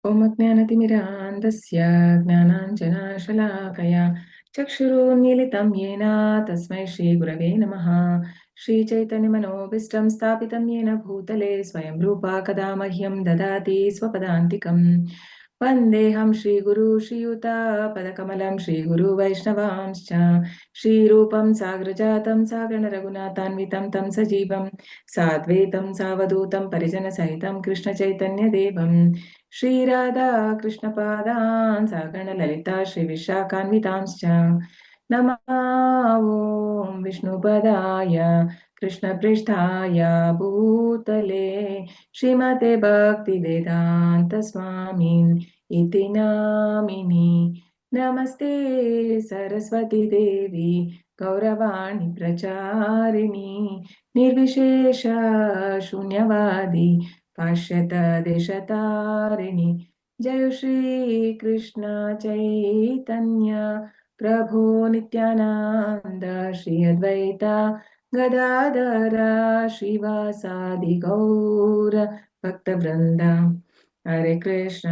ॐ अज्ञानतिमिरान्धस्य ज्ञानाञ्जनशलाकया चक्षुरुन्मीलितं येन तस्मै श्रीगुरवे नमः। श्रीचैतन्यमनोभीष्टं स्थापितं येन भूतले स्वयं रूपा कदा मह्यं ददाति स्वपदान्तिकम्। वन्देऽहं श्रीगुरु श्रीयुतापदकमलं श्रीगुरुवैष्णवांश्च श्रीरूपं साग्रजातं सागररघुनाथान्वितं तं सजीवं साद्वैतं सावधूतं परिजनसहितं कृष्णचैतन्यदेवं श्रीराधा कृष्णपादान् सागरललिता श्रीविशाखान्वितांश्च नमः ॐ विष्णुपदाय कृष्णपृष्ठाय भूतले श्रीमते भक्तिवेदान्त स्वामिन् इति नामिनि। नमस्ते सरस्वती देवी गौरवाणी प्रचारिणी निर्विशेष शून्यवादी पाश्यत देशतारिणी। जय श्री कृष्ण चैतन्य प्रभु नित्यानंद श्री अद्वैता गदाधर श्रीवासादि गौर भक्तवृंद। हरे कृष्ण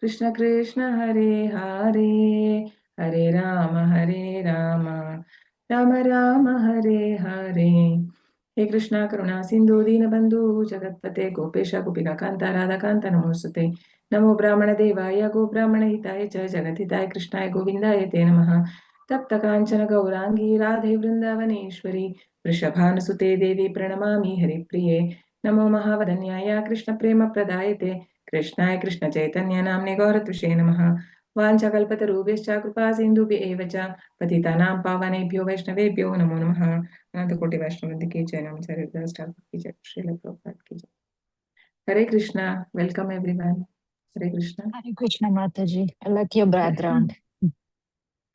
कृष्ण कृष्ण हरे हरे हरे राम राम राम हरे हरे। हे कृष्णा करुणा सिंधु दीनबंधु जगत्पते गोपेश गोपिका कांता राधा कांता नमोस्तुते। नमो ब्राह्मण देवाय गो ब्राह्मण हिताय च जगद्हिताय कृष्णाय गोविंदाय ते नमः। तप्त कांचन गौरांगी राधे वृंदावनेश्वरी वृषभानुसुते देवी प्रणमामि हरिप्रिये। नमो महावदन्याय कृष्ण प्रेम प्रदायते कृष्णाय कृष्ण चैतन्य नाम्ने गौरतुषे नमः। वाञ्छाकल्पतरुभ्यश्च कृपा सिन्धुभ्य एव च पतितानां पावनेभ्यो वैष्णवेभ्यो नमो नमः। अनंत कोटि वैष्णव की जय। नमस्कार की जय। श्रील प्रभुपाद की जय। Hare Krishna. Welcome everyone. Hare Krishna. Hare Krishna Mataji. I like your background.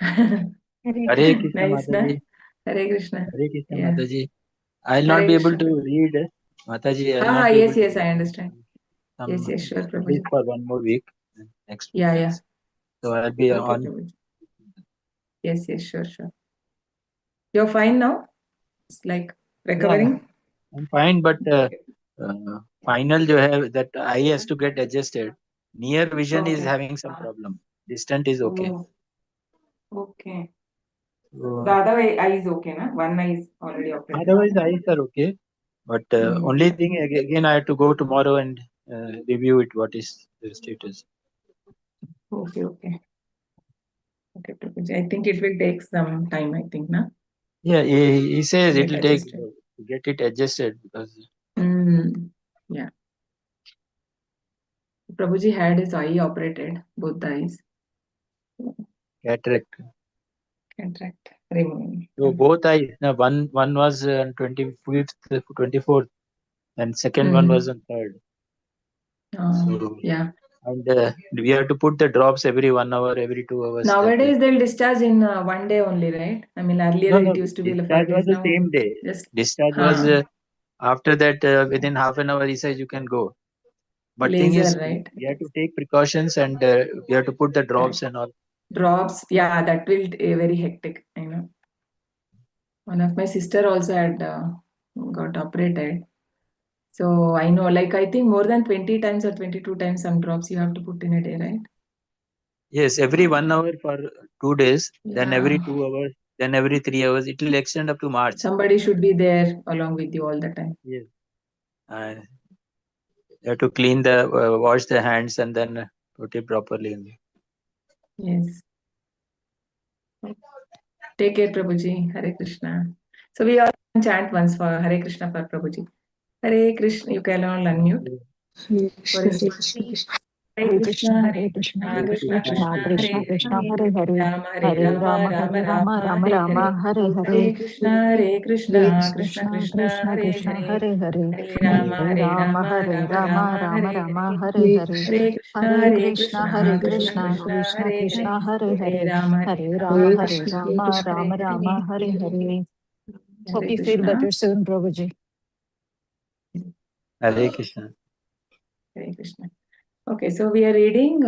Hare Krishna Nice, na? Mataji. Hare Krishna. Hare Krishna Yeah. Mataji. I'll Hare not be able Krishna. to read Mataji. I'll not be Yes, able to yes, I read understand. Yes, some, sure, at least Prabhuji. for one more week, next week. Yeah. So I'll be Okay, on. Prabhuji. Yes, sure. You're fine now? It's like recovering? Yeah, I'm fine, but final jo hai, that eye has to get adjusted. Near vision is having some problem. Distant is okay. Okay. So, The other eye is okay, na? One eye is already operated. otherwise eyes are okay. But only thing again I have to go tomorrow and review it. What is the status? Okay, Prabhuji. I think it will take some time, I think, na? Yeah, he says To it get will take adjusted. to get it adjusted because Yeah. Prabhuji had his eye operated, both the eyes. cataract. Cataract removing. So both eyes. Now one was on 25th, 24th, and second one was on 3rd. So Yeah. and we have to put the drops every 1 hour, every 2 hours. Nowadays they'll discharge in one day only, right? I mean, earlier No, it used to be like 5 discharge was days. the Now same day. just Discharge was after that within half an hour. He says you can go. But thing laser, is, right? we have to take precautions and we have to put the drops and all. Drops, yeah, that will very hectic. I know. One of my sister also had got operated. So I know, like I think more than 20 times or 22 times some drops you have to put in a day, right? Yes, every 1 hour for 2 days, then every Yeah. 2 hours, then every 3 hours. It will extend up to March. Somebody should be there along with you all the time. Yes. You have to clean the, wash the hands and then put it properly in there. Yes. Take care, Prabhuji. Hare Krishna. So we all chant once for Hare Krishna for Prabhuji. Hare Krishna. You can all unmute. For his Hare Krishna, Hare Krishna, Krishna Krishna Krishna Krishna, Hare Krishna Hare Hare Hare, Hare Hare Rama Rama, Rama Hare Rama, Rama Rama Hare Rama, Hare Hare Hare, Hare Krishna Krishna Krishna Krishna Krishna, Hare Krishna Hare Hare, Hare Hare Rama Rama, Rama Hare Rama Rama, Rama Rama Hare Rama, Hare Hare, Hare Hare Krishna, Hare Krishna Krishna, Krishna Krishna Hare Krishna, Hare Hare Hare, Rama Hare Rama Rama, Hare Krishna Rama, Rama Rama, Hare Hare. Hope you feel better soon, Prabhuji. Hare Krishna. Hare Krishna. Okay, so we are reading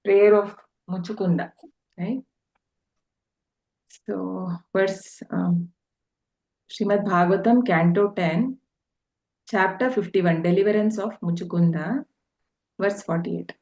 prayer of Muchukunda, right? So verse Srimad Bhagavatam, Canto 10, Chapter 51, Deliverance of Muchukunda, verse 48.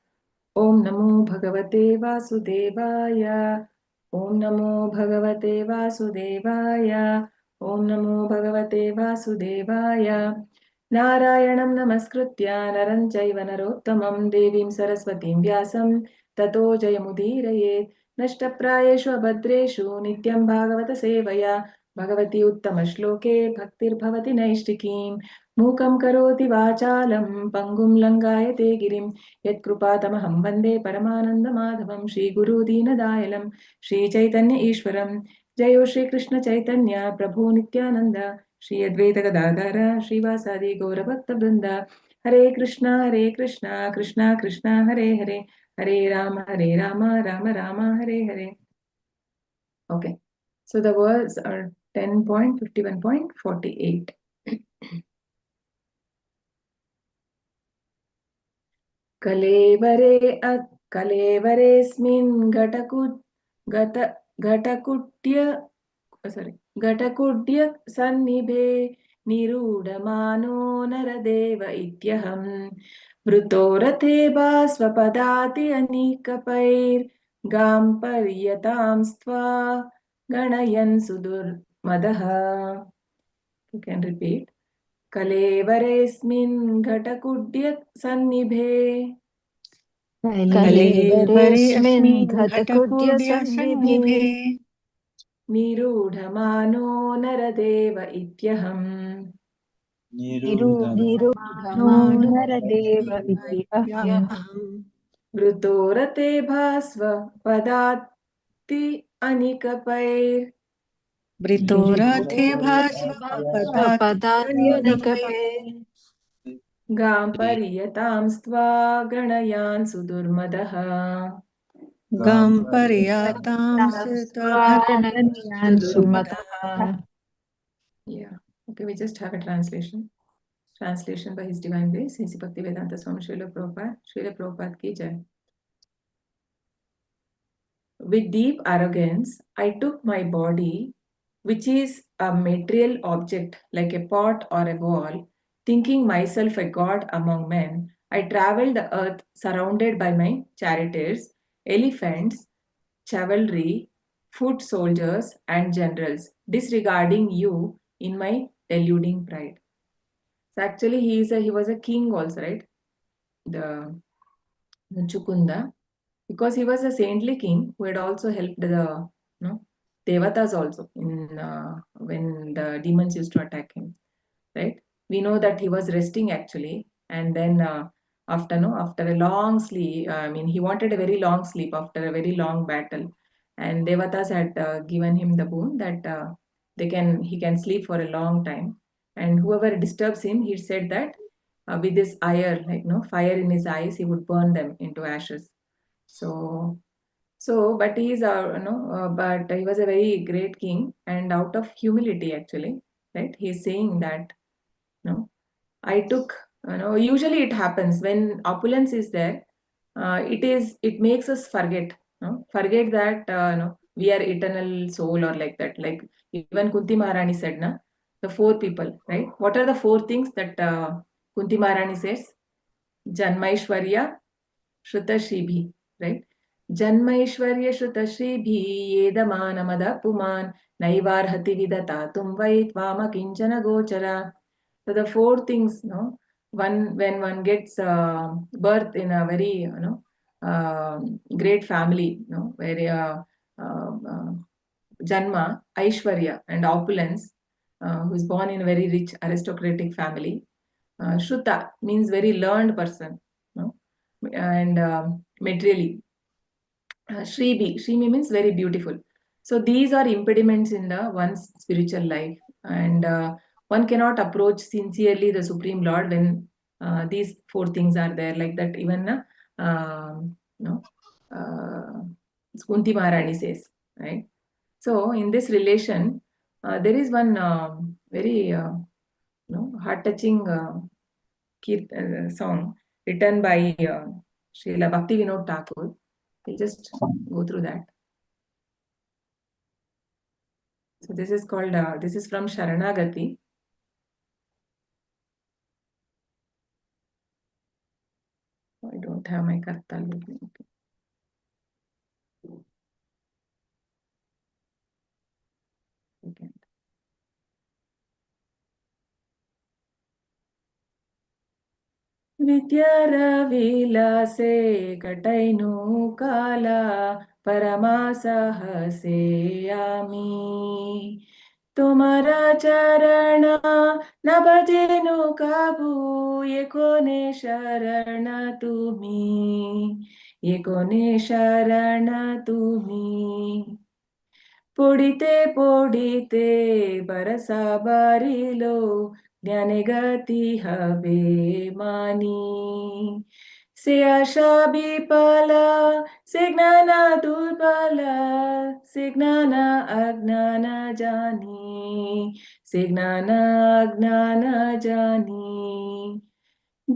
Om Namo Bhagavate Vasudevaya. Om Namo Bhagavate Vasudevaya. Om Namo Bhagavate Vasudevaya. Narayanam Namaskritya Naram Chaiva Narottamam Devim Saraswatim Vyasam Tato Jayamudiraye Nashtaprayeshu Abhadreshu Nityam Bhagavata Sevaya Bhagavati Uttama Shloke Bhaktir Bhavati Naishtikim Mukam Karoti Vachalam Pangum Langayate Girim Yat Krupatamaham Vande Paramananda Madhavam Shri Guru Deenadayalam Shri Chaitanya Ishwaram Jayo Shri Krishna Chaitanya Prabhu Nityananda Shri Advaita Gadadhara Srivasadi Gaura Bhakta Vrinda Hare Krishna Krishna Krishna Hare Hare Hare Rama Rama Rama Hare Hare. Okay, so the words are 10.51.48. कलेवरेऽस्मिन् घटकुड्य सन्निभे निरूढमानो Nardev इत्यहम् वृतो रथे भास्वपदाति अनीकपैर्गां पर्यतां स्त्वा गणयन् सुदुर्मदः. You can repeat. कलेवरेऽस्मिन् घटकुड्य सन्निभे कलेवरेऽस्मिन् घटकुड्य सन्निभे निरूढमानो Nardev इत्यहम् निरूढमानो Nardev इति अहम् वृतो रथे भास्व पदाति अनिकपैर् गां पर्यतां स्त्वा गणयान् सुदुर्मदः. Yeah. Okay, we just have a translation. Translation by His Divine Grace, His Bhaktivedanta Swami Srila Prabhupada ki jai. With deep arrogance, I took my body, which is a material object like a pot or a ball, thinking myself a god among men. I traveled the earth surrounded by my charioteers, elephants, cavalry, foot soldiers, and generals, disregarding you in my deluding pride. So actually, he was a king also, right? The Muchukunda, because he was a saintly king who had also helped the devatas also in when the demons used to attack him, right? We know that he was resting actually, and then after a long sleep, he wanted a very long sleep after a very long battle, and devatas had given him the boon that he can sleep for a long time, and whoever disturbs him, he said that with this ire, fire in his eyes, he would burn them into ashes. But he is but he was a very great king, and out of humility actually, right? He's saying that I took, usually it happens when opulence is there, it makes us forget that we are eternal soul or like that. Like even Kunti Maharani said, the four people, right? What are the four things that Kunti Maharani says? Janmaishwarya, Shruta Shibhi, right? Janmaishwarya Shruta Shibhi Yedamanamada Puman Naivarhati Vidata Tumvai Tvama Kinchana Gochara. So the four things, when one gets birth in a very great family, where Janma, Aishwarya, and opulence, who is born in a very rich aristocratic family. Shruta means very learned person, and materially. Shribi means very beautiful. So these are impediments in one's spiritual life, and one cannot approach sincerely the Supreme Lord when these four things are there. Like that, even Kunti Maharani says, right? So in this relation, there is one very heart-touching song written by Srila Bhakti Vinod Thakur. We'll just go through that. So this is called, this is from Sharanagati. have my kartal with me. Okay. Again. विद्यारविलासे कटैनु काला परमासहसे आमी तुम्हारा चरण न भजेनु काबू ये कोने शरण तुम्ही पोडिते पोडिते बरसा बारिलो ज्ञाने गती हवे मानी से आशा विफला से ज्ञान दुर्बला से ज्ञान अज्ञान जानी से ज्ञान अज्ञान जानी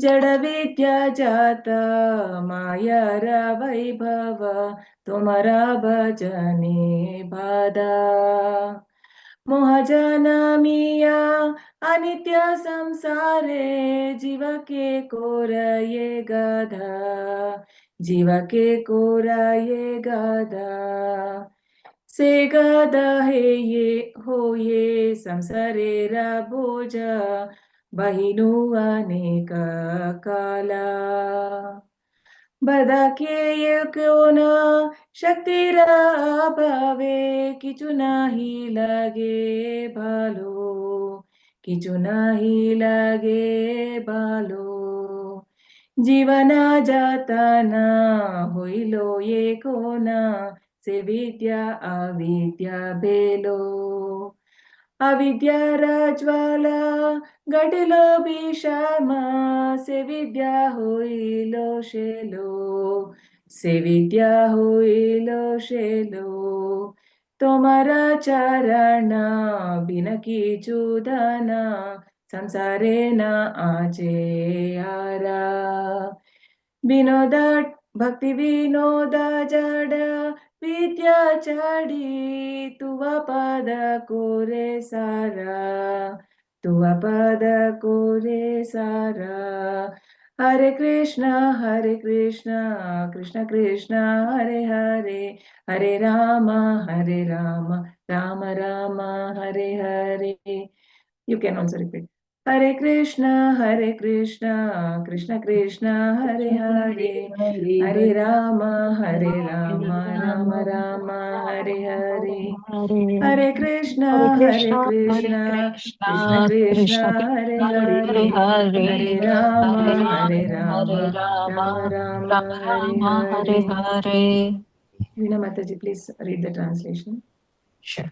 जड़ विद्या जाता मायार वैभव तुम्हारा भजने बाधा मोहजनमिया अनित्य संसारे जीव के कोरये गधा जीव के कोरये गधा से गधा है ये हो ये संसारेर बोझ बहिनु अनेक काला बदके कोन शक्तिर अभावे किछु नाही लगे भालो किछु नाही लगे भालो जीवन जातना होइलो ये कोन से विद्या अविद्या बेलो अविद्या रज्वाला गडिलो भीषम से विद्या होइलो शेलो से विद्या होइलो शेलो तुम्हारा चरण बिन कीचु धन संसारे न आचे आरा विनोद भक्ति विनोद जड विद्या चढ़ी तुवा पद कोरे सारा तुवा पद कोरे सारा हरे Krishna Krishna Krishna Hare Hare Hare Ram Ram Ram Hare Hare. You can also repeat. Hare Krishna Krishna Krishna Hare Hare Hare Rama Rama Rama Hare Hare Hare Krishna Krishna Krishna Hare Hare Hare Rama Rama Hare Hare. Veena Mataji, please read the translation. Sure.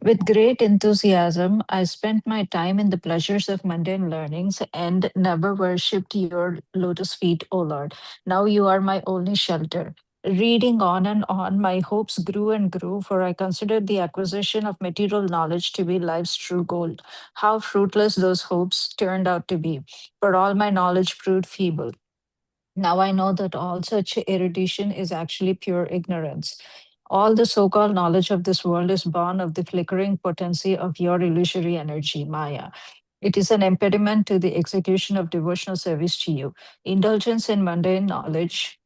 With great enthusiasm, I spent my time in the pleasures of mundane learnings and never worshipped your lotus feet, O Lord. Now you are my only shelter. Reading on and on, my hopes grew and grew, for I considered the acquisition of material knowledge to be life's true goal. How fruitless those hopes turned out to be, for all my knowledge proved feeble. Now I know that all such erudition is actually pure ignorance. All the so called knowledge of this world is born of the flickering potency of your illusory energy, Maya. It is an impediment to the execution of devotional service to you. Indulgence in mundane knowledge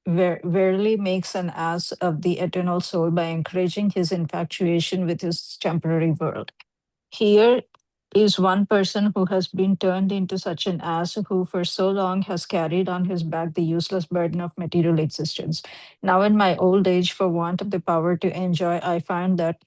verily makes an ass of the eternal soul by encouraging his infatuation with his temporary world. Here is one person who has been turned into such an ass who for so long has carried on his back the useless burden of material existence. Now, in my old age, for want of the power to enjoy, I find that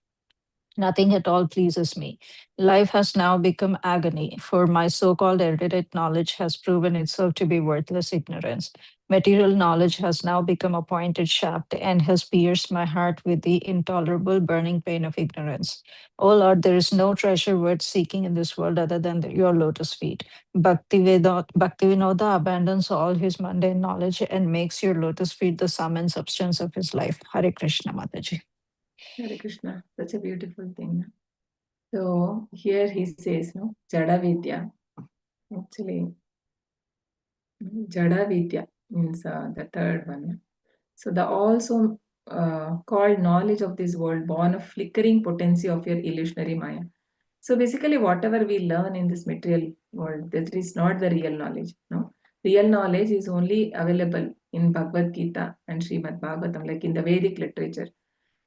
nothing at all pleases me. Life has now become agony, for my so called erudite knowledge has proven itself to be worthless ignorance. Material knowledge has now become a pointed shaft and has pierced my heart with the intolerable burning pain of ignorance. O Lord, there is no treasure worth seeking in this world other than your lotus feet. Bhaktivinoda abandons all his mundane knowledge and makes your lotus feet the sum and substance of his life. Hare Krishna, Mataji. Hare Krishna, such a beautiful thing. So here he says, no, Jada Vidya. Actually, Jada Vidya means the third one. So the also called knowledge of this world, born of flickering potency of your illusionary Maya. So basically, whatever we learn in this material world, that is not the real knowledge. No, real knowledge is only available in Bhagavad Gita and Srimad Bhagavatam, like in the Vedic literature.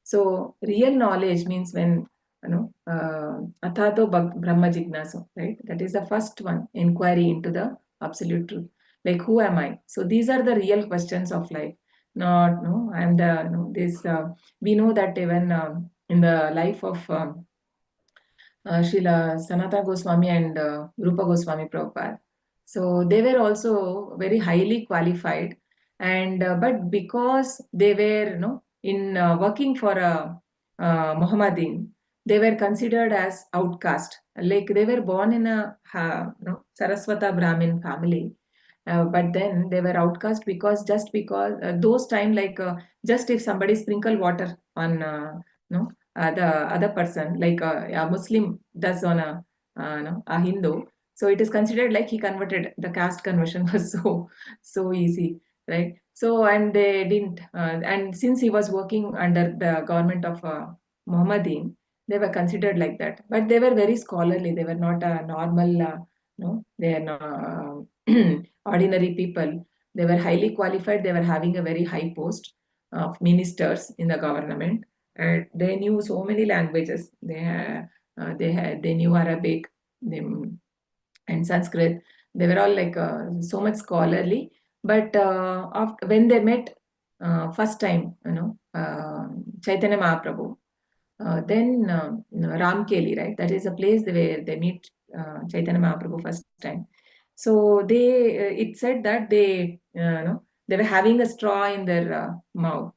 So real knowledge means when, Athato Brahma Jignaso, right? That is the first one, inquiry into the absolute truth. Like, who am I? So these are the real questions of life. Not, no, I'm the, no, this, we know that even in the life of Srila Sanatana Goswami and Rupa Goswami Prabhupada. So they were also very highly qualified, and but because they were, in working for a Mohammedan, they were considered as outcast. Like they were born in a Saraswata Brahmin family, but then they were outcast because those time, like just if somebody sprinkle water on the other person, like a Muslim does on a Hindu, so it is considered like he converted. The caste conversion was so easy, right? So, and they didn't, and since he was working under the government of Mohammedan, they were considered like that. But they were very scholarly. They were not a normal, they are not ordinary people. They were highly qualified. They were having a very high post of ministers in the government. And they knew so many languages. They knew Arabic, and Sanskrit. They were all like so much scholarly. But after, when they met first time, Chaitanya Mahaprabhu, then Ramkeli, right? That is a place where they meet Chaitanya Mahaprabhu first time. So it said that they were having a straw in their mouth.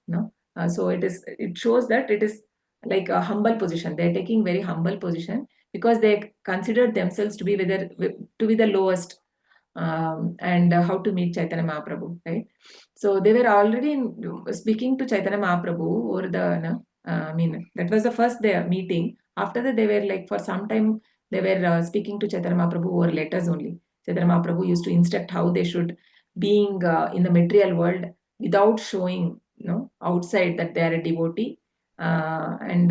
So it shows that it is like a humble position. They're taking very humble position because they considered themselves to be the lowest, and how to meet Chaitanya Mahaprabhu, right? So they were already speaking to Chaitanya Mahaprabhu over that was the first their meeting. After that, they were like, for some time, they were speaking to Chaitanya Mahaprabhu over letters only. Chaitanya Mahaprabhu used to instruct how they should, being in the material world without showing, outside that they are a devotee. And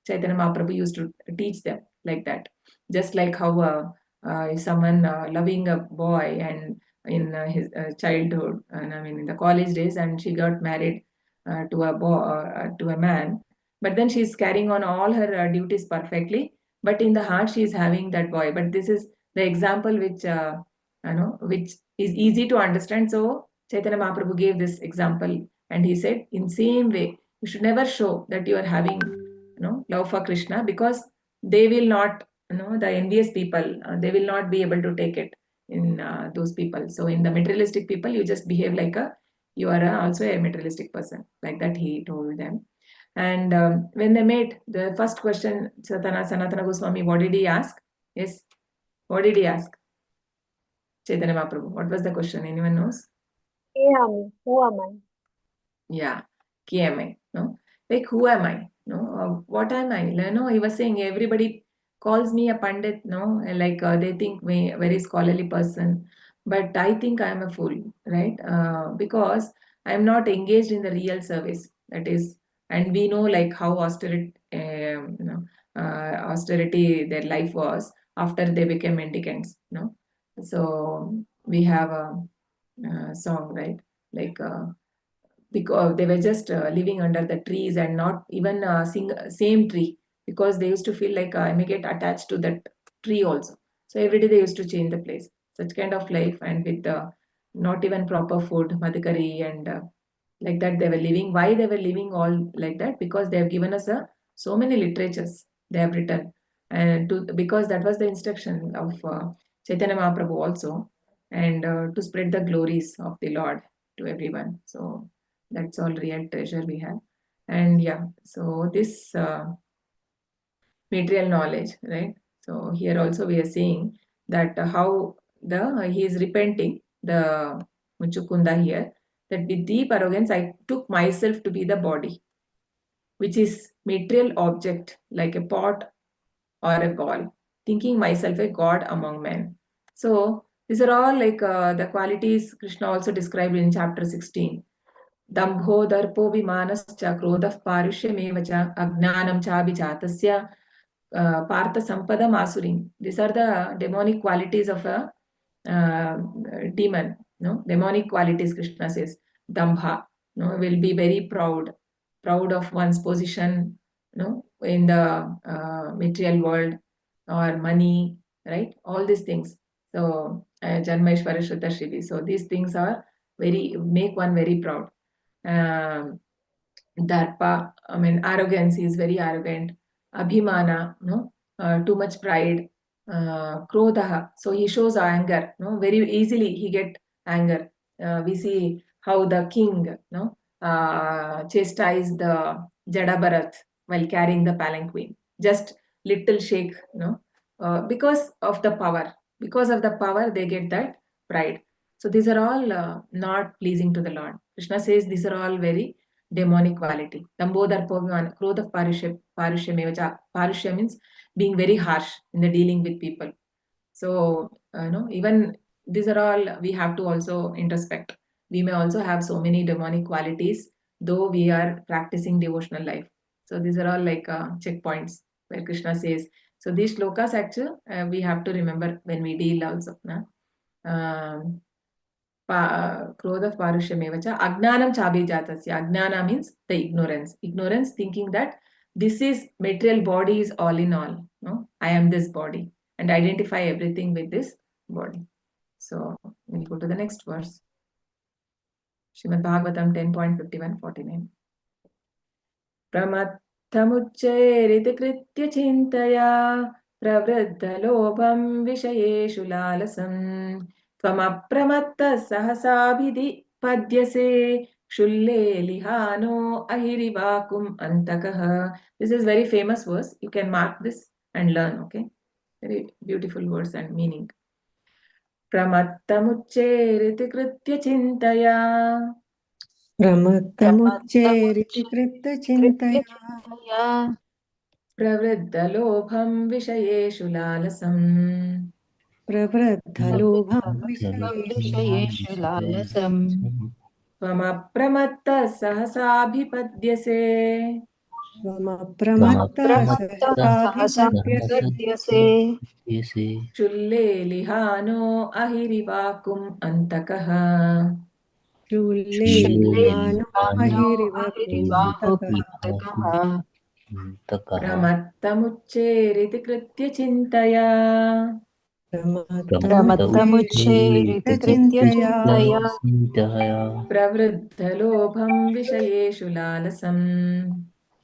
Chaitanya Mahaprabhu used to teach them like that. Just like how if someone loving a boy and in his childhood, and in the college days, and she got married to a boy, to a man, but then she's carrying on all her duties perfectly, but in the heart she is having that boy. But this is the example which is easy to understand. So Chaitanya Mahaprabhu gave this example, and he said, in same way, you should never show that you are having love for Krishna, because they will not, the envious people, they will not be able to take it in those people. So in the materialistic people, you just behave like you are also a materialistic person, like that he told them. And when they met, the first question, Sanatana Goswami, what did he ask? Yes, what did he ask? Chaitanya Mahaprabhu, what was the question? Anyone knows? Who am I? Yeah, ki am I? No, like who am I? No, what am I? No, he was saying everybody calls me a pandit. No, like they think me a very scholarly person, but I think I am a fool, right? Because I am not engaged in the real service. That is, and we know like how austerity their life was after they became mendicants. So we have a song, right? Like. Because they were just living under the trees and not even same tree, because they used to feel like I may get attached to that tree also. So every day they used to change the place. Such kind of life, and with not even proper food, madhukari, and like that they were living. Why they were living all like that? Because they have given us so many literatures they have written, and because that was the instruction of Chaitanya Mahaprabhu also, and to spread the glories of the Lord to everyone. So that's all real treasure we have. And yeah, so this material knowledge, right? So here also we are seeing that how he is repenting, the Muchukunda here, that with deep arrogance I took myself to be the body, which is material object like a pot or a ball, thinking myself a god among men. So these are all like the qualities Krishna also described in chapter 16. Dambho darpo vimanascha krodaf parushyamev cha agnanam cha abhijatasya partha sampadam asurim. These are the demonic qualities of a demon, no, demonic qualities. Krishna says, Dambha, no, will be very proud of one's position, no, in the material world or money, right? All these things. So, Janmaishvara Shuddha Shrivi. So these things are make one very proud. Darpa, I mean, arrogance, is very arrogant. Abhimana, no, too much pride. Krodha, so he shows anger, no, very easily he get anger. We see how the king, no, chastised the Jadabharat while carrying the palanquin. Just little shake, no, because of the power. Because of the power, they get that pride. So these are all not pleasing to the Lord. Krishna says these are all very demonic quality. Dambodharpabhimana, Krodha Parushya. Parushya means being very harsh in the dealing with people. So, even these are all we have to also introspect. We may also have so many demonic qualities, though we are practicing devotional life. So these are all like checkpoints where Krishna says. So these shlokas actually we have to remember when we deal also. Krodha Parushamevacha. Agnanam Chabhijatasya. Agnana means the ignorance. Ignorance, thinking that this is material body is all in all. No, I am this body, and identify everything with this body. So we'll go to the next verse. Srimad Bhagavatam 10.51-49. Pramathamuccherithi kritya chintaya pravriddhalobham vishayeshu lalasam tvamapramatta sahasabhidi padyase shulle lihano ahirivakum antakaha. This is very famous verse. You can mark this and learn, okay? Very beautiful words and meaning. Pramathamuccherithi kritya chintaya प्रमत्तमुच्चेरिति कृत्यचिन्तया प्रवृद्धलोभं विषयेषु लालसम् प्रवृद्धलोभं विषयेषु लालसम् त्वमप्रमत्तः सहसाभिपद्यसे त्वमप्रमत्तः सहसाभिपद्यसे शुल्लेलिहानो अहिरिवाकुम् अन्तकः शूल्लेलिहानो अहिरिवपुन्तकः प्रमत्तमुच्चेरिति कृत्य चिन्तया प्रमत्तमुच्चेरिति कृत्य चिन्तया प्रवृद्धलोभं विषयेषु लालसम्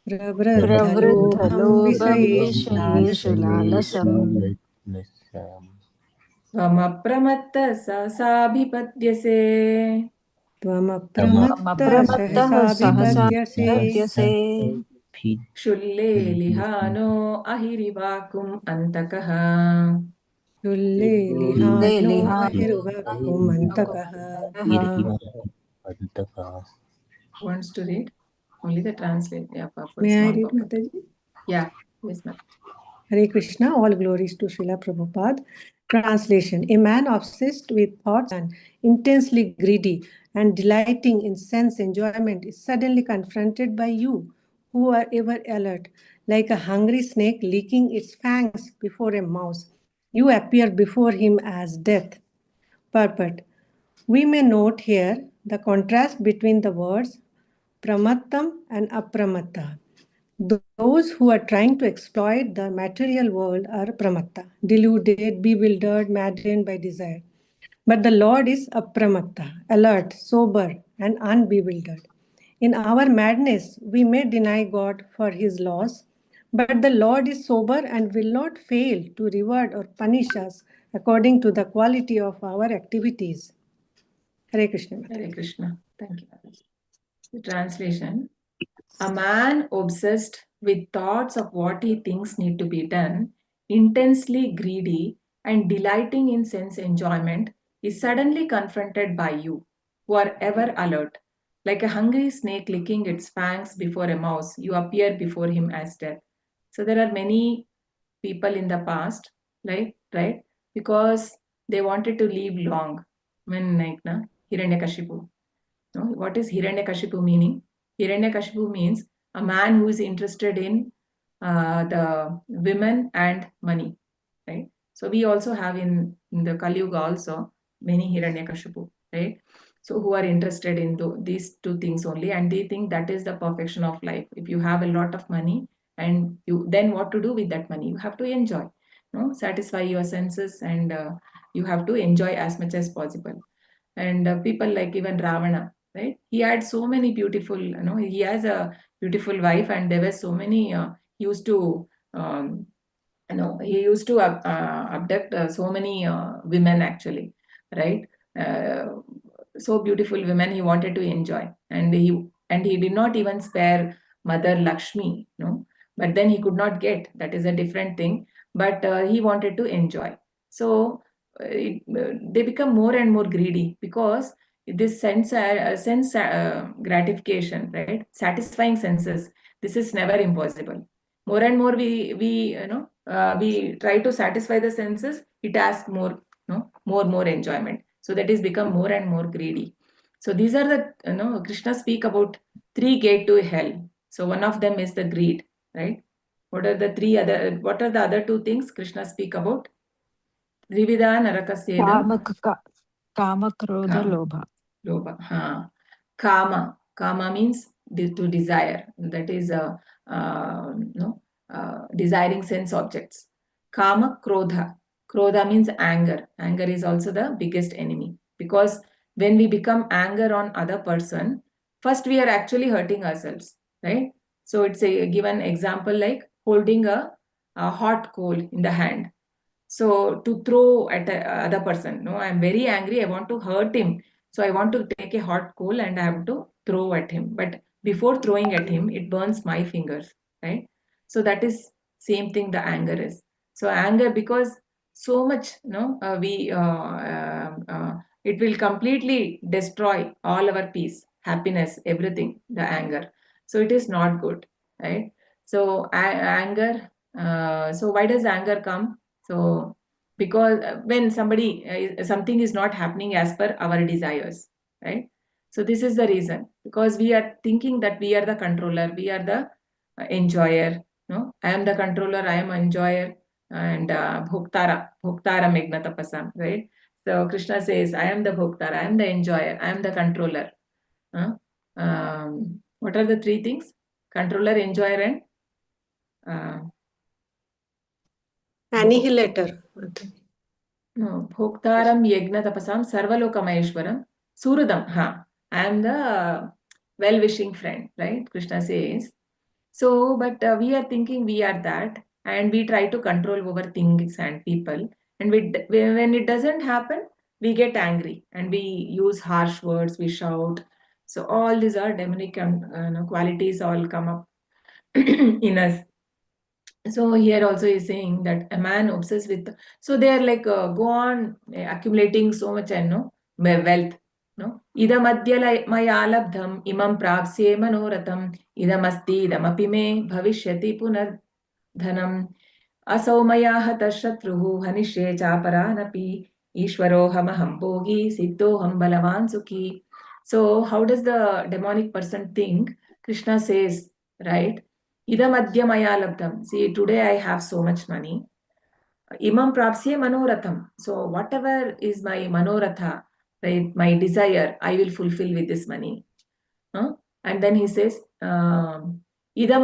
प्रवृद्धलोभं विषयेषु विषयेषु लालसम् त्वमप्रमत्तः सहसाभिपद्यसे त्वमप्रमत्तः सहसाभिपद्यसे शुल्लेलिहानो अहिरिवाकुम् अन्तकः शूल्लेलिहानो अहिरिवपुन्तकः Wants to read? Only the translate. Yeah, May I read, purpose. Mataji? Yeah, yes, ma'am. Hare Krishna, all glories to Srila Prabhupada. Translation. A man obsessed with thoughts and intensely greedy and delighting in sense enjoyment is suddenly confronted by you, who are ever alert. Like a hungry snake licking its fangs before a mouse, you appear before him as death. Purport. We may note here the contrast between the words pramattam and apramatta. Those who are trying to exploit the material world are pramatta, deluded, bewildered, maddened by desire. But the Lord is apramatta, alert, sober, and unbewildered. In our madness, we may deny God for his laws, but the Lord is sober and will not fail to reward or punish us according to the quality of our activities. Hare Krishna. Hare Krishna. Thank you. The translation. A man obsessed with thoughts of what he thinks need to be done, intensely greedy and delighting in sense enjoyment, is suddenly confronted by you, who are ever alert. Like a hungry snake licking its fangs before a mouse, you appear before him as death. So there are many people in the past, right? Because they wanted to live long. When like Hiranyakashipu. No? What is Hiranyakashipu meaning? Hiranyakashipu means a man who is interested in the women and money, right? So we also have in the Kali Yuga also many Hiranyakashipu, right? So who are interested in these two things only, and they think that is the perfection of life. If you have a lot of money, and then what to do with that money? You have to enjoy, satisfy your senses, and you have to enjoy as much as possible. And people like even Ravana, right? He had so many beautiful, he has a beautiful wife, and there were so many. He used to, abduct so many women actually, right? So beautiful women he wanted to enjoy, and he did not even spare Mother Lakshmi, but then he could not get. That is a different thing. But he wanted to enjoy. So they become more and more greedy, because this sense gratification, right? Satisfying senses. This is never impossible. More and more we try to satisfy the senses. It asks more, more enjoyment. So that is become more and more greedy. So these are the, Krishna speak about 3 gates to hell. So one of them is the greed, right? What are the other 2 things Krishna speak about? Trivida narakasyedam. Kama, krodha, lobha. Lobha. Kama means to desire. That is desiring sense objects. Kama, krodha. Krodha means anger. Anger is also the biggest enemy, because when we become anger on other person, first we are actually hurting ourselves, right? So it's a given example like holding a hot coal in the hand. So to throw at other person, I'm very angry, I want to hurt him. So I want to take a hot coal and I have to throw at him. But before throwing at him, it burns my fingers, right? So that is same thing the anger is. So anger, because so much, it will completely destroy all our peace, happiness, everything, the anger. So it is not good, right? So anger, so why does anger come? So because when something is not happening as per our desires, right? So this is the reason, because we are thinking that we are the controller, we are the enjoyer. No, I am the controller, I am enjoyer, and bhoktara megna tapasam, right? So Krishna says, I am the bhoktara, I am the enjoyer, I am the controller. What are the 3 things? Controller, enjoyer, and Annihilator. no, Bhoktaram Yagna Tapasam Sarvalokamayeshwaram Surudam. I am the well-wishing friend, right? Krishna says. So, but we are thinking we are that, and we try to control over things and people. And when it doesn't happen, we get angry and we use harsh words, we shout. So all these are demonic qualities all come up in us. So here also is saying that a man obsessed with, so they are like go on accumulating so much and wealth. Idam adya mayalabdham imam prapsye manoratham idam asti idamapi me bhavishyati punar dhanam asau maya hata shatruhu hanishye chaparanapi ishwaroham bhogi siddhoham balavan sukhi. So how does the demonic person think? Krishna says, right? Idam adya maya labdham. See, today I have so much money. Imam prapsye manoratham. So whatever is my manoratha, right, my desire, I will fulfill with this money. And then he says, idam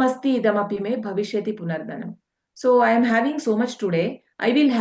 asti idam api me bhavishyati punardhanam. So I am having so much today, I will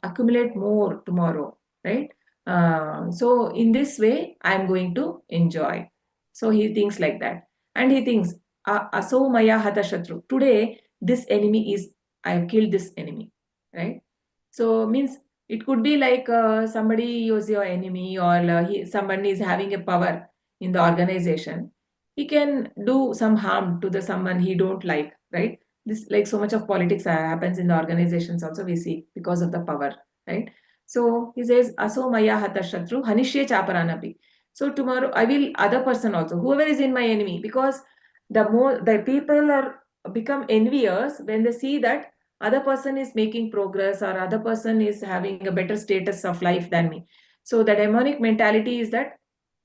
accumulate more tomorrow, right? So in this way, I am going to enjoy. So he thinks like that. And he thinks, aso maya hata shatru. Today, this enemy is, I have killed this enemy, right? So means it could be like somebody is your enemy, or somebody is having a power in the organization. He can do some harm to the someone he don't like, right? This, like, so much of politics happens in the organizations also, we see, because of the power, right? So he says, aso maya hata shatru hanishye chaparanapi. So tomorrow I will other person also, whoever is in my enemy, because the people are become envious when they see that other person is making progress, or other person is having a better status of life than me. So the demonic mentality is that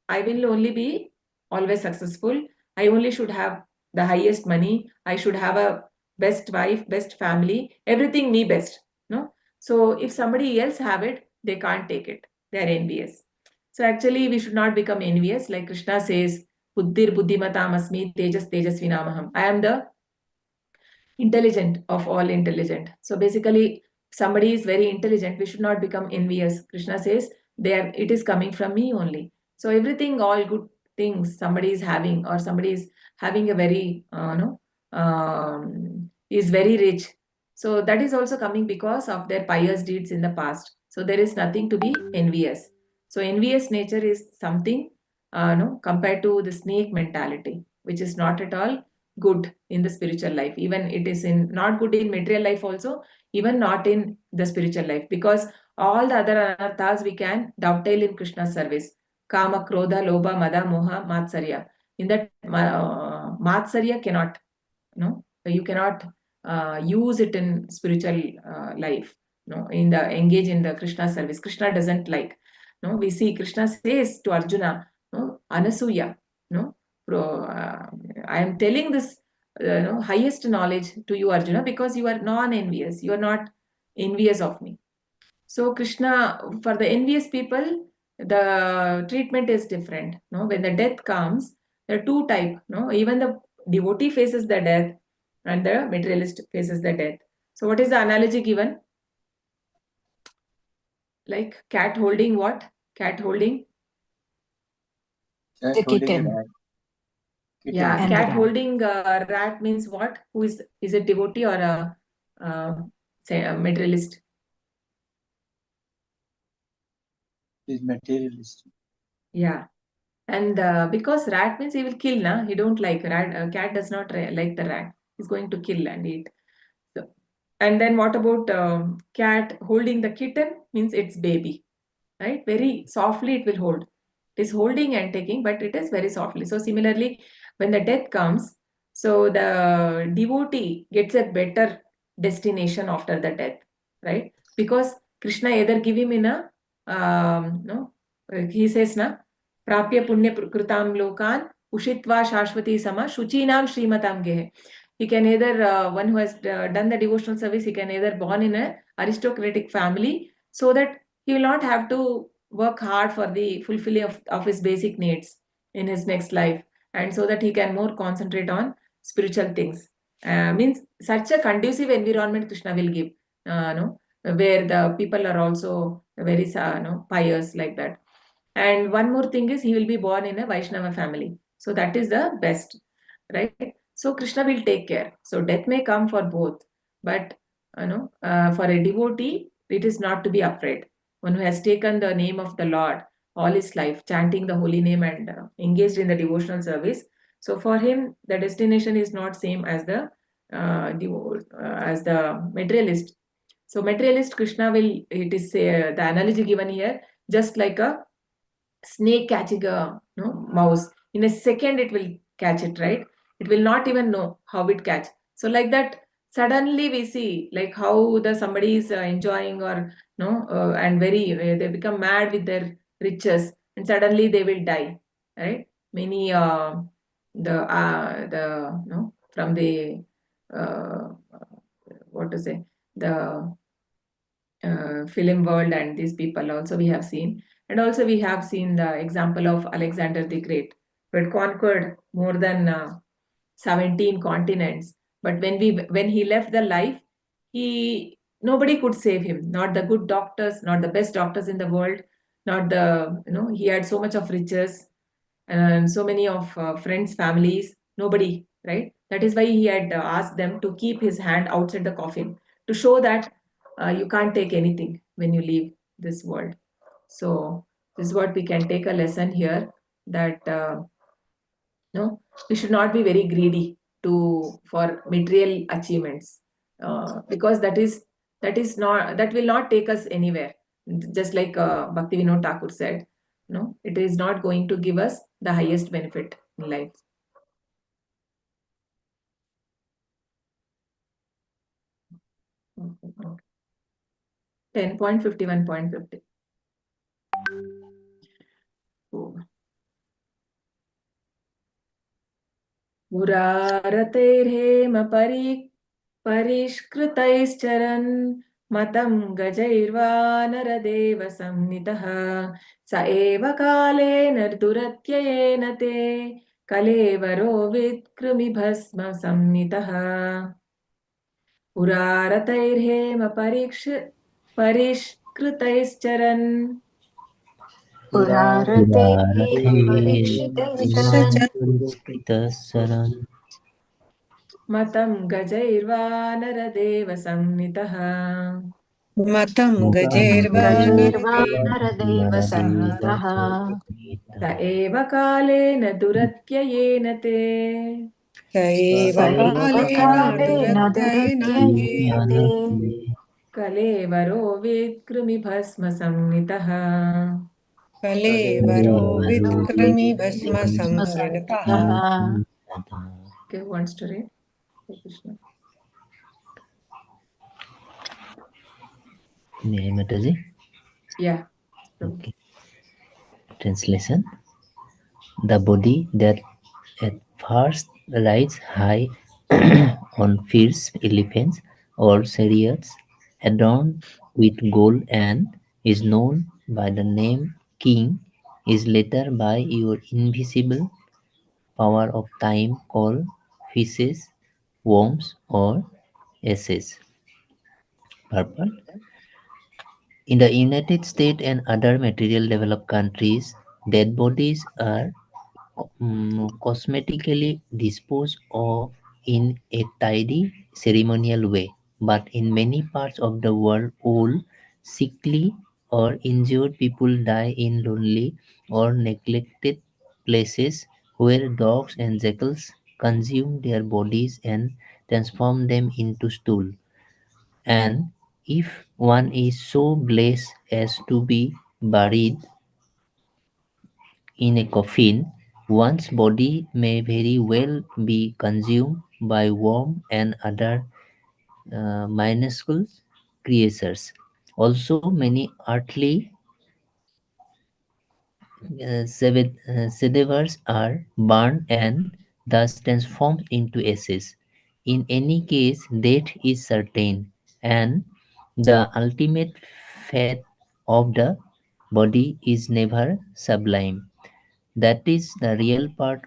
I will only be always successful. I only should have the highest money. I should have a best wife, best family, everything me best. No. So if somebody else have it, they can't take it. They are envious. So actually, we should not become envious. Like Krishna says, Buddhir buddhimatam asmi tejas tejasvinamaham. I am the intelligent of all intelligent. So basically, somebody is very intelligent, we should not become envious. Krishna says, it is coming from me only. So everything, all good things somebody is having, or somebody is having a very, is very rich. So that is also coming because of their pious deeds in the past. So there is nothing to be envious. So envious nature is something, compared to the snake mentality, which is not at all good in the spiritual life. Even it is in not good in material life also, even not in the spiritual life, because all the other anarthas we can dovetail in Krishna's service. Kama, Krodha, Lobha, Mada, Moha, Matsarya. In that, Matsarya cannot, you cannot use it in spiritual life, in the engage in the Krishna service. Krishna doesn't like. We see Krishna says to Arjuna, Anasuya, I am telling this highest knowledge to you, Arjuna, because you are non-envious. You are not envious of me. So Krishna, for the envious people, the treatment is different. When the death comes, there are two types. Even the devotee faces the death, and the materialist faces the death. So what is the analogy given? Like cat holding what? Cat holding? The kitten. Yeah, And the cat rat. holding rat means what? Who is it devotee or say a materialist? Is materialist. Yeah. And because rat means he will kill, na? He don't like rat. Cat does not like the rat. He's going to kill and eat. So, and then what about cat holding the kitten? Means it's baby, right? Very softly it will hold. It is holding and taking, but it is very softly. So similarly, when the death comes, so the devotee gets a better destination after the death, right? Because Krishna either give him in a, he says, na, Prapya punya kritam lokan ushitva shashvati sama shuchinam shrimatam gehe. He can either, one who has done the devotional service, he can either born in a aristocratic family, so that he will not have to work hard for the fulfilling of his basic needs in his next life, and so that he can more concentrate on spiritual things. Means such a conducive environment Krishna will give, where the people are also very pious like that. And one more thing is he will be born in a Vaishnava family. So that is the best, right? So Krishna will take care. So death may come for both, but for a devotee, it is not to be afraid. One who has taken the name of the Lord all his life, chanting the holy name and engaged in the devotional service. So for him, the destination is not same as the materialist. So materialist Krishna will, it is the analogy given here, just like a snake catching a mouse. In a second, it will catch it, right? It will not even know how it catch. So like that, suddenly we see like how the somebody is enjoying, or and very they become mad with their riches, and suddenly they will die, right? Many the from the uh, what to say, the film world, and these people also we have seen. And also we have seen the example of Alexander the Great, who had conquered more than 17 continents. But when he left the life, nobody could save him. Not the good doctors, not the best doctors in the world, not the, he had so much of riches and so many of friends, families, nobody, right? That is why he had asked them to keep his hand outside the coffin, to show that you can't take anything when you leave this world. So this is what we can take a lesson here, that we should not be very greedy for material achievements, because that will not take us anywhere. Just like Bhakti Vinod Thakur said, it is not going to give us the highest benefit in life. Okay. 10.51.50. पुरारतेर्हेम परिष्कृतैश्चरन् Matam gajairva naradeva samnitah sa eva kale narduratyaena te kalevaro vitkrumi bhasma samnitah Puraratairhema parishkritaischaran Purarate parikshitaicharan Matam gajairva naradeva samnitah Matam gajerva Gajairva naradeva sannitaha Sa eva kalena duratyayena te Saeva Saeva kalena kalena duratyayena duratyayate kalevaro vitkrumi bhasma samnitah Kalevaro vitkrami bhasma samhrinataha. samnitaha. Okay, who wants to read? Krishna. Mataji. Yeah. Okay. Translation. The body that at first rides high on fierce elephants or chariots adorned with gold and is known by the name king is later by your invisible power of time called fishes, worms or ashes. Purple. In the United States and other material developed countries, dead bodies are cosmetically disposed of in a tidy, ceremonial way. But in many parts of the world, old, sickly, or injured people die in lonely or neglected places where dogs and jackals consume their bodies and transform them into stool. And if one is so blessed as to be buried in a coffin, one's body may very well be consumed by worms and other minuscule creatures. Also, many earthly cadavers are burned and thus transformed into ashes. In any case, death is certain, and the ultimate fate of the body is never sublime. That is the real purport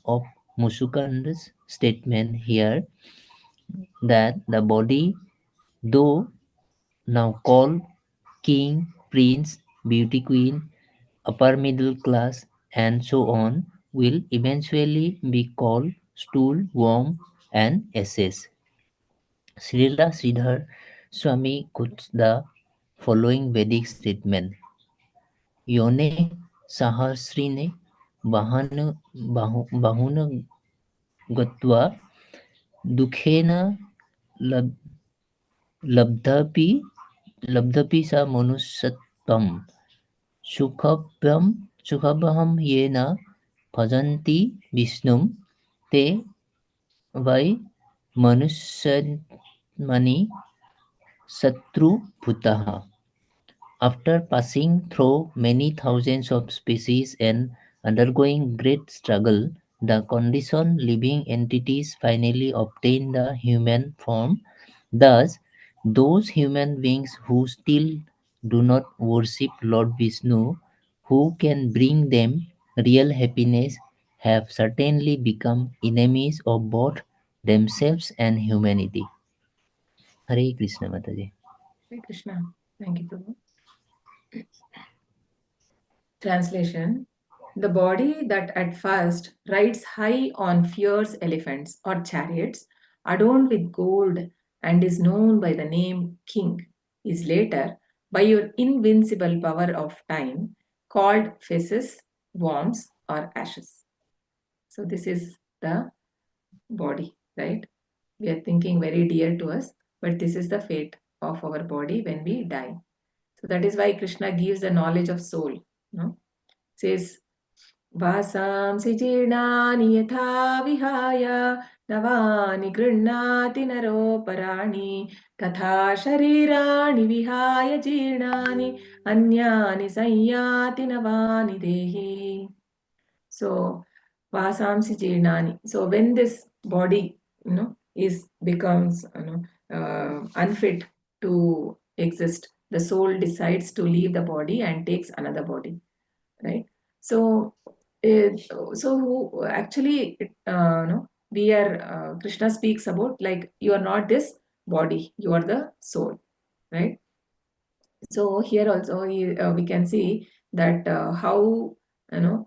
of Mushukanda's statement here that the body, though now called king, prince, beauty queen, upper middle class, and so on, will eventually be called stool, worm, and ashes. Srila Sridhar Swami quotes the following Vedic statement: Yone sahasrine bahuna gatva dukhena lab- labdhapi labdhapi sa manusyatvam sukhabham yena bhajanti vishnum te vai manusyatmani satru bhutaha. After passing through many thousands of species and undergoing great struggle, the conditioned living entities finally obtain the human form. Thus, those human beings who still do not worship Lord Vishnu, who can bring them real happiness, have certainly become enemies of both themselves and humanity. Hare Krishna Mataji. Hare Krishna. Thank you, Prabhu. Translation. The body that at first rides high on fierce elephants or chariots adorned with gold and is known by the name king is later, by your invincible power of time, called feces, worms, or ashes. So this is the body, right? We are thinking very dear to us, but this is the fate of our body when we die. So that is why Krishna gives the knowledge of soul. No? Says, Vasamsi jirnani yatha vihaya navani gृह्णाति naro parani tatha sharirani vihaya jirnani anyani sanyati navani dehi. So vasamsi jirnani. So when this body, becomes unfit to exist, the soul decides to leave the body and takes another body, right? So, who actually, no, we are, Krishna speaks about like you are not this body, you are the soul, right? So here also we can see that how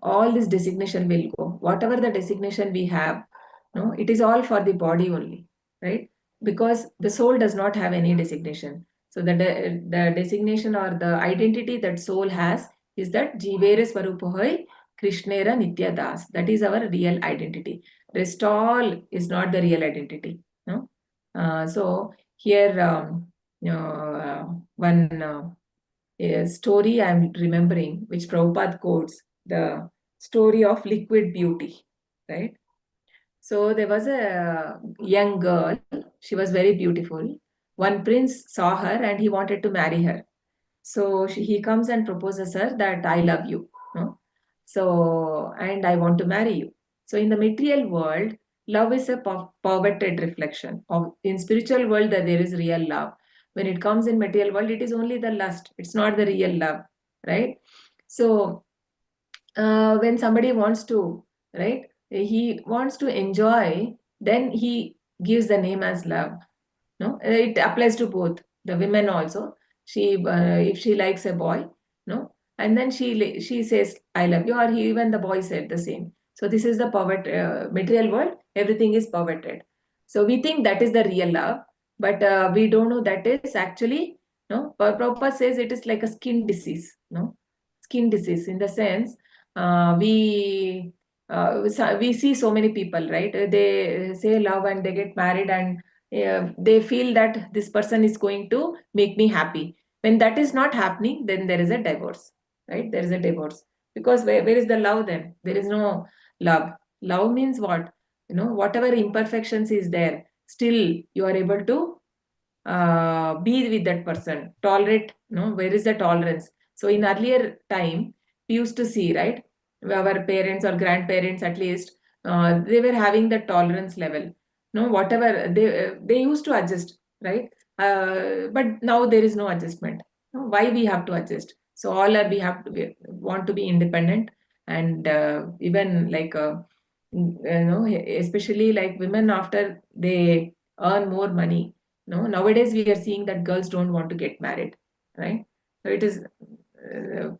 all this designation will go. Whatever the designation we have, it is all for the body only, right? Because the soul does not have any designation. So the designation or the identity that soul has is that Jivere Swarupohai Krishnera Nitya Das. That is our real identity. Rest all is not the real identity. No? So here one a story I'm remembering, which Prabhupada quotes, the story of liquid beauty, right? So there was a young girl, she was very beautiful. One prince saw her and he wanted to marry her. So he comes and proposes her that I love you, no? So, and I want to marry you. So in the material world, love is a perverted reflection of, in spiritual world that there is real love. When it comes in material world, it is only the lust. It's not the real love, right? So when somebody wants to, right, he wants to enjoy, then he gives the name as love. No, it applies to both the women also. She if she likes a boy, no, and then she says I love you, or even the boy said the same. So this is the material world, everything is perverted. So we think that is the real love, but we don't know that is actually, no. Prabhupada says it is like a skin disease, no, skin disease, in the sense we see so many people, right? They say love and they get married and they feel that this person is going to make me happy. When that is not happening, then there is a divorce, right? There is a divorce. Because where is the love then? There is no love. Love means what? Whatever imperfections is there, still you are able to be with that person, tolerate. Where is the tolerance? So in earlier time, we used to see, right, our parents or grandparents at least, they were having the tolerance level. Whatever they used to adjust, right? But now there is no adjustment. Why we have to adjust? So all are, we want to be independent, and even like especially like women, after they earn more money, nowadays we are seeing that girls don't want to get married, right? So it is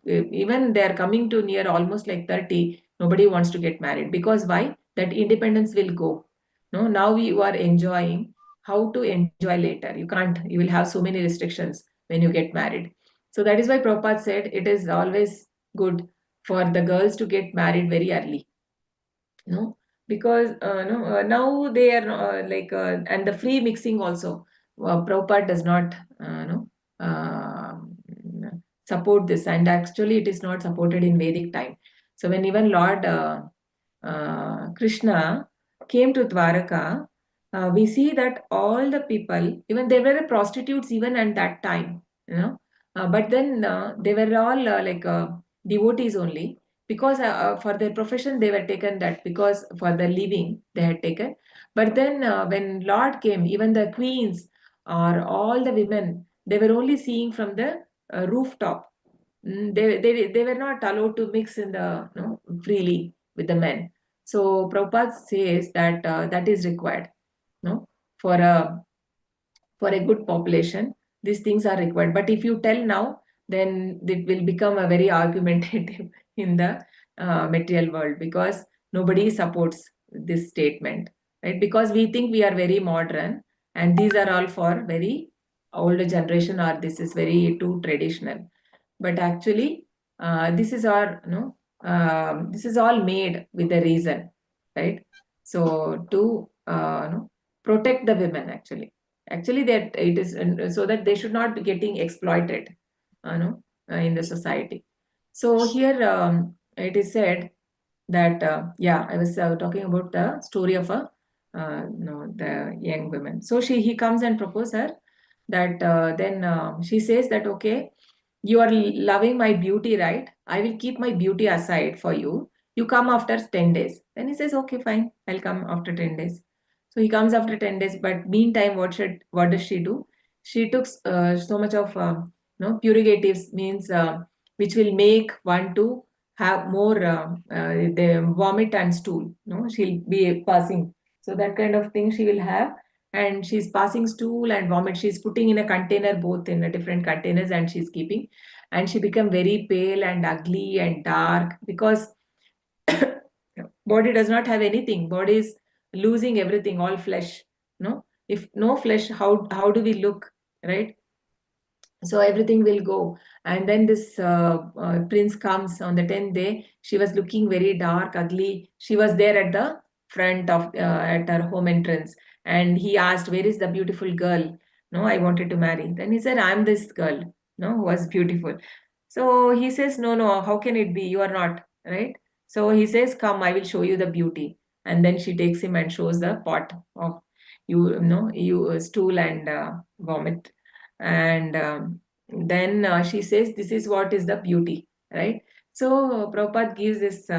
even they are coming to near almost like 30, nobody wants to get married. Because why? That independence will go. No, now you are enjoying. How to enjoy later? You can't. You will have so many restrictions when you get married. So that is why Prabhupada said it is always good for the girls to get married very early. No, because now they are and the free mixing also, Prabhupada does not support this, and actually it is not supported in Vedic time. So when even Lord Krishna came to Dwaraka, we see that all the people, even there were prostitutes even at that time, but then they were all devotees only, because for their profession they were taken, that because for the living they had taken. But then when Lord came, even the queens or all the women, they were only seeing from the rooftop. They were not allowed to mix in the freely with the men. So Prabhupada says that that is required, for a good population. These things are required. But if you tell now, then it will become a very argumentative in the material world, because nobody supports this statement, right? Because we think we are very modern, and these are all for very older generation, or this is very too traditional. But actually, this is this is all made with a reason, right? So to protect the women, actually that it is, so that they should not be getting exploited in the society. So here it is said that I was talking about the story of the young woman. So he comes and proposes her that then she says that, okay, you are loving my beauty, right? I will keep my beauty aside for you. You come after 10 days. Then he says, okay, fine, I'll come after 10 days. So he comes after 10 days, but meantime, what does she do? She took so much of purgatives, means which will make one to have more the vomit and stool. She'll be passing. So that kind of thing she will have, and she's passing stool and vomit. She's putting in a container, both in a different containers, and she's keeping. And she become very pale and ugly and dark because body does not have anything. Body is losing everything, all flesh. If no flesh, how do we look, right? So everything will go. And then this prince comes on the 10th day. She was looking very dark, ugly. She was there at the front of at her home entrance, and he asked, where is the beautiful girl I wanted to marry? Then he said, I'm this girl who was beautiful. So he says, no, how can it be? You are not, right? So he says, come, I will show you the beauty. And then she takes him and shows the pot of stool and vomit. And then she says, this is what is the beauty, right? So Prabhupada gives this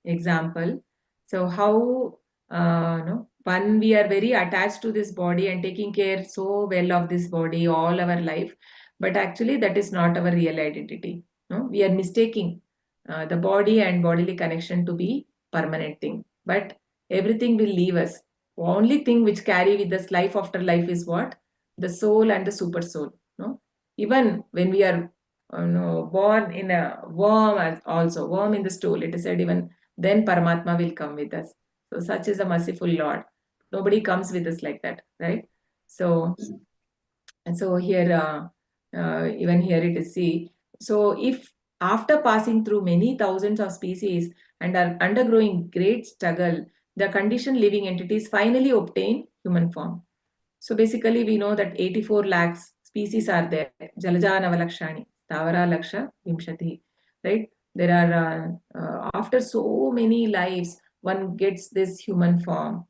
example. So how one, we are very attached to this body and taking care so well of this body all our life, but actually that is not our real identity. We are mistaking the body and bodily connection to be permanent thing, but everything will leave us. Only thing which carry with us life after life is what? The soul and the super soul. Even when we are born in a worm, also worm in the stool, it is said, even then Paramatma will come with us. So such is a merciful Lord. Nobody comes with us like that, right? So here, even here it is, see. So if after passing through many thousands of species and are undergoing great struggle, the conditioned living entities finally obtain human form. So basically, we know that 84 lakhs species are there. Jalaja Navalakshani, Tavara Laksha Vimshati, right? There are, after so many lives, one gets this human form.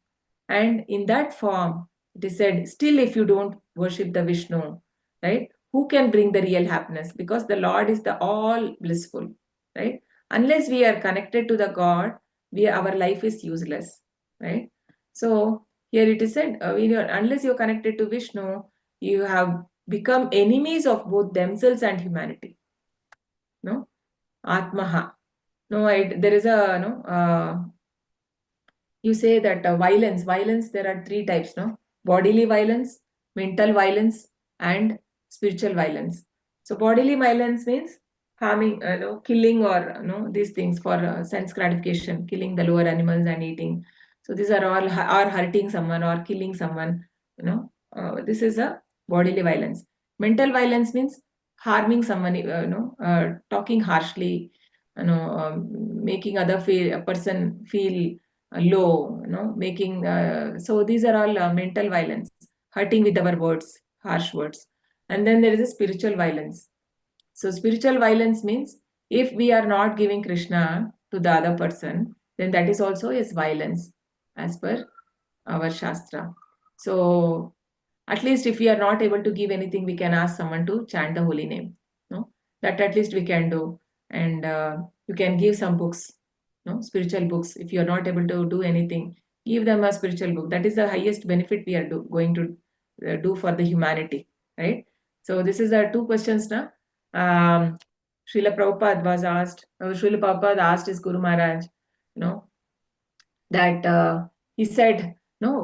And in that form, it is said, still if you don't worship the Vishnu, right? Who can bring the real happiness? Because the Lord is the all blissful, right? Unless we are connected to the God, our life is useless, right? So here it is said, unless you're connected to Vishnu, you have become enemies of both themselves and humanity. No? Atmaha. No, there is a, you say that violence, there are three types, bodily violence, mental violence, and spiritual violence. So bodily violence means harming, killing, or these things for sense gratification, killing the lower animals and eating. So these are all, or hurting someone or killing someone. This is a bodily violence. Mental violence means harming someone, talking harshly, making a person feel low, making, so these are all mental violence, hurting with our words, harsh words. And then there is a spiritual violence. So spiritual violence means if we are not giving Krishna to the other person, then that is also is violence as per our Shastra. So at least if we are not able to give anything, we can ask someone to chant the holy name. That at least we can do. And you can give some books, spiritual books. If you are not able to do anything, give them a spiritual book. That is the highest benefit we are going to do for the humanity, right? So this is the two questions now. Srila Prabhupada was asked, Srila Prabhupada asked his Guru Maharaj, that he said,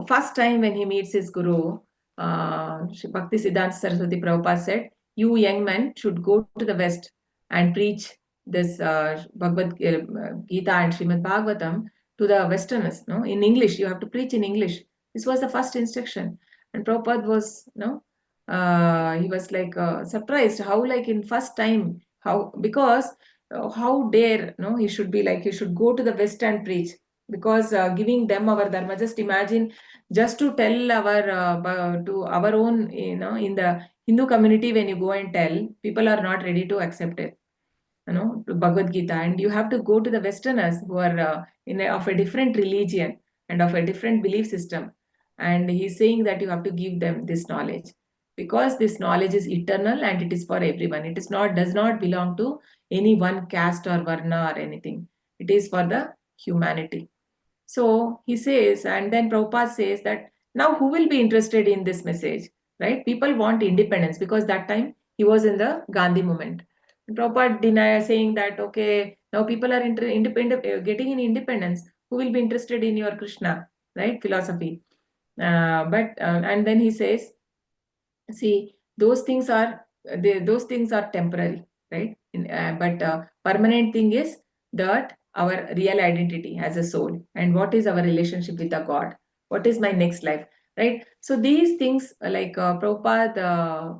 first time when he meets his Guru, Bhakti Siddhanta Saraswati Prabhupada said, you young men should go to the West and preach this Bhagavad Gita and Srimad Bhagavatam to the Westerners. In English, you have to preach in English. This was the first instruction. And Prabhupada was, he was like surprised how, like in first time, how, because how dare, he should be like, he should go to the West and preach, because giving them our dharma. Just imagine, just to tell our to our own, in the Hindu community, when you go and tell, people are not ready to accept it, to Bhagavad Gita, and you have to go to the Westerners who are of a different religion and of a different belief system, and he's saying that you have to give them this knowledge, because this knowledge is eternal and it is for everyone. It is not, does not belong to any one caste or varna or anything. It is for the humanity. So he says, and then Prabhupada says that now who will be interested in this message, right? People want independence because that time he was in the Gandhi movement. Prabhupada saying that, okay, now people are independent, getting in independence. Who will be interested in your Krishna, right? Philosophy. And then he says, see, those things are temporary, right? But permanent thing is that our real identity as a soul, and what is our relationship with the God, what is my next life, right? So these things, Prabhupada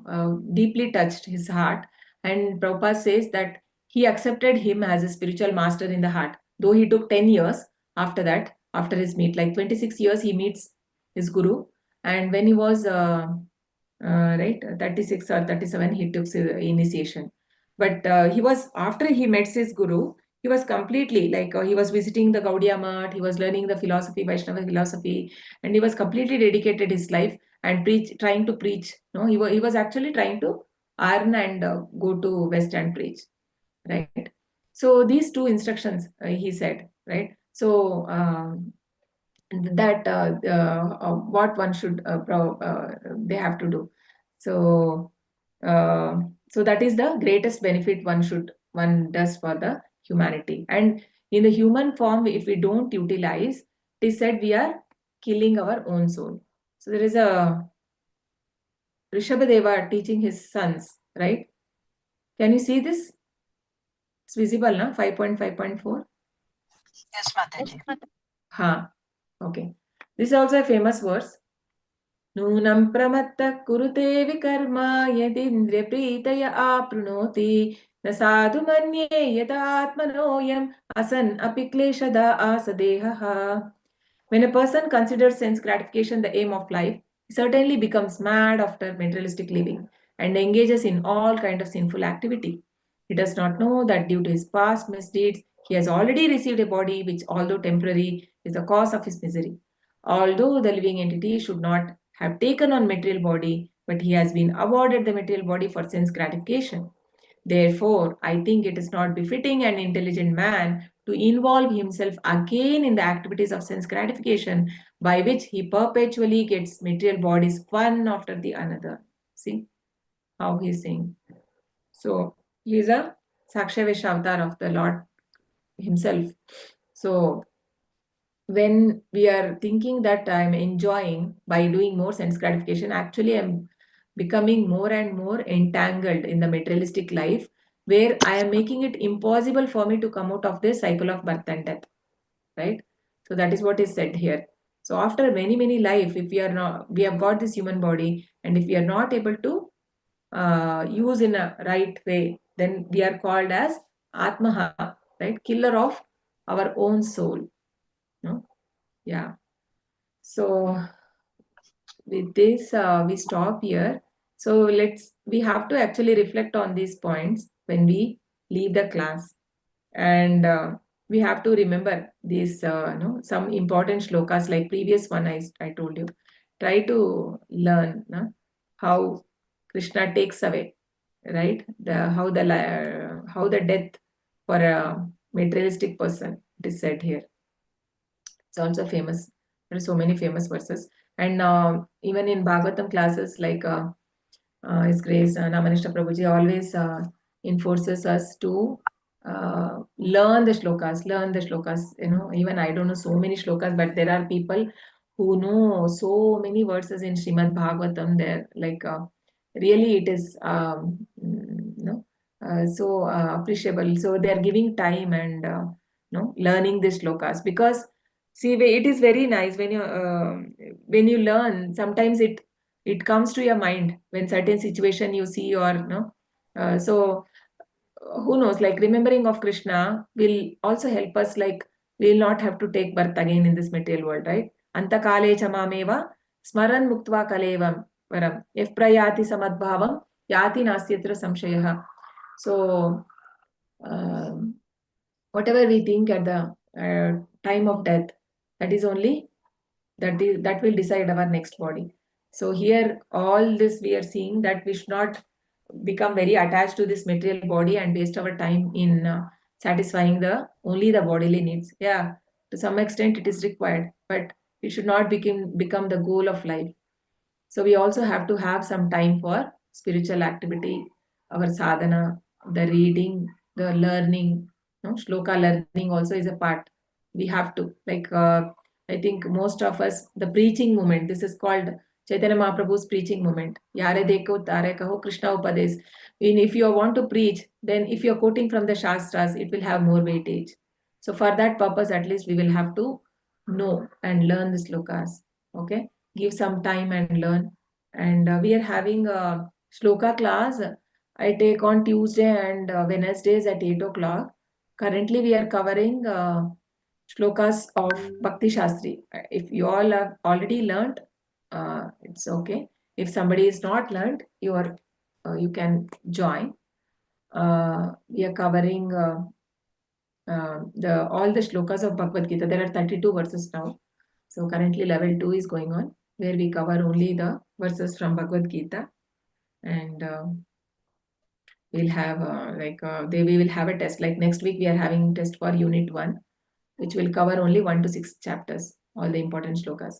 deeply touched his heart, and Prabhupada says that he accepted him as a spiritual master in the heart, though he took 10 years after that, after his meet, like 26 years he meets his guru. And when he was 36 or 37, he took initiation. But he was, after he met his guru, he was completely he was visiting the Gaudiya Math, he was learning the philosophy, Vaishnava philosophy, and he was completely dedicated his life and trying to preach. No, he was actually trying to earn and go to West and preach, right? So these two instructions he said, right? So that what one should they have to do. So so that is the greatest benefit one does for the humanity. And in the human form, if we don't utilize, it is said we are killing our own soul. So there is a Rishabhadeva teaching his sons, right? Can you see this? It's visible, na? 5.5.4. Yes, Mataji. Ha. Okay. This is also a famous verse. Nunam pramatta kurute vikarma yadindriya pritaya aprunoti na sadhu manye yada atmanoyam asan apikleshada asadehaha. When a person considers sense gratification the aim of life, he certainly becomes mad after materialistic living and engages in all kind of sinful activity. He does not know that due to his past misdeeds, he has already received a body which, although temporary, is the cause of his misery. Although the living entity should not have taken on material body, but he has been awarded the material body for sense gratification. Therefore, I think it is not befitting an intelligent man to involve himself again in the activities of sense gratification by which he perpetually gets material bodies one after the another. See how he's saying. So he is a Sakshavesha avatar of the Lord himself. So when we are thinking that I'm enjoying by doing more sense gratification, actually I'm becoming more and more entangled in the materialistic life, where I am making it impossible for me to come out of this cycle of birth and death, right? So that is what is said here. So after many life, if we have got this human body, and if we are not able to use in a right way, then we are called as Atmaha, right? Killer of our own soul. No? Yeah. So with this, we stop here. So we have to actually reflect on these points when we leave the class. And we have to remember these, some important shlokas like previous one I told you. Try to learn how Krishna takes away, right? How the death for a materialistic person, it is said here. It's also famous. There are so many famous verses. And even in Bhagavatam classes, like His Grace Namanishta Prabhuji always enforces us to learn the shlokas. Even I don't know so many shlokas, but there are people who know so many verses in Srimad Bhagavatam. They're really it is so appreciable. So they're giving time and learning these shlokas, because see, it is very nice when you learn. Sometimes it comes to your mind when certain situation you see, or so who knows, like remembering of Krishna will also help us, like we will not have to take birth again in this material world, right? Antakale chamameva smaran muktva kalevam varam if prayati samadbhavam yati nastyatra samshayah. So whatever we think at the time of death, that is only that will decide our next body. So here all this we are seeing that we should not become very attached to this material body and waste our time in satisfying only the bodily needs. Yeah, To some extent, it is required, but it should not become the goal of life. So we also have to have some time for spiritual activity, our sadhana, the reading, the learning. No? Shloka learning also is a part. We have to, I think most of us, the preaching movement, this is called Chaitanya Mahaprabhu's preaching movement. Yare dekho tare kaho Krishna upades. If you want to preach, then if you're quoting from the Shastras, it will have more weightage. So for that purpose, at least we will have to know and learn the slokas. Okay, give some time and learn. And we are having a shloka class. I take on Tuesday and Wednesdays at 8 o'clock. Currently, we are covering shlokas of Bhakti Shastri. If you all have already learned, it's okay. If somebody is not learned, you can join. We are covering all the shlokas of Bhagavad Gita. There are 32 verses now. So currently level 2 is going on, where we cover only the verses from Bhagavad Gita. And we'll have we will have a test. Like next week, we are having test for unit 1, which will cover only 1 to 6 chapters, all the important shlokas.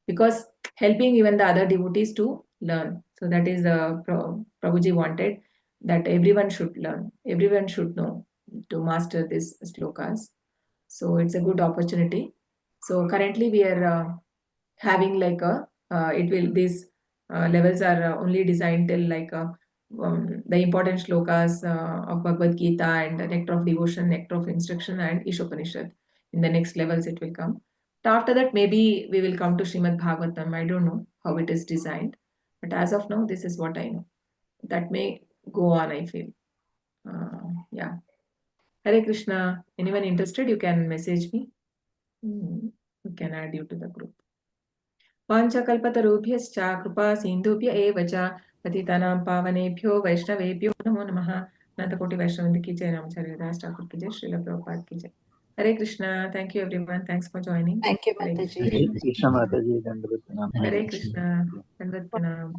Because helping even the other devotees to learn. So that is Prabhuji wanted that everyone should learn, everyone should know to master these shlokas. So it's a good opportunity. So currently we are having these levels are only designed till the important shlokas of Bhagavad Gita and the nectar of devotion, nectar of instruction, and Ishopanishad. In the next levels it will come. After that, maybe we will come to Srimad Bhagavatam. I don't know how it is designed, but as of now, this is what I know. That may go on, I feel. Yeah. Hare Krishna. Anyone interested, you can message me. We can add you to the group. वाञ्छकल्पतरुभ्यश्च कृपा सिन्धुभ्य एव च पतितानां पावनेभ्यो वैष्णवेभ्यो नमो नमः. अनंतकोटि वैष्णव की जय. रामचार्य दास ठाकुर की जय. श्रील प्रभुपाद की जय. Hare Krishna. Thank you everyone. Thanks for joining. Thank you, Hare Mataji. Krishna. Krishna Mataji, Dandavat Pranam. Hare Krishna. Dandavat Pranam.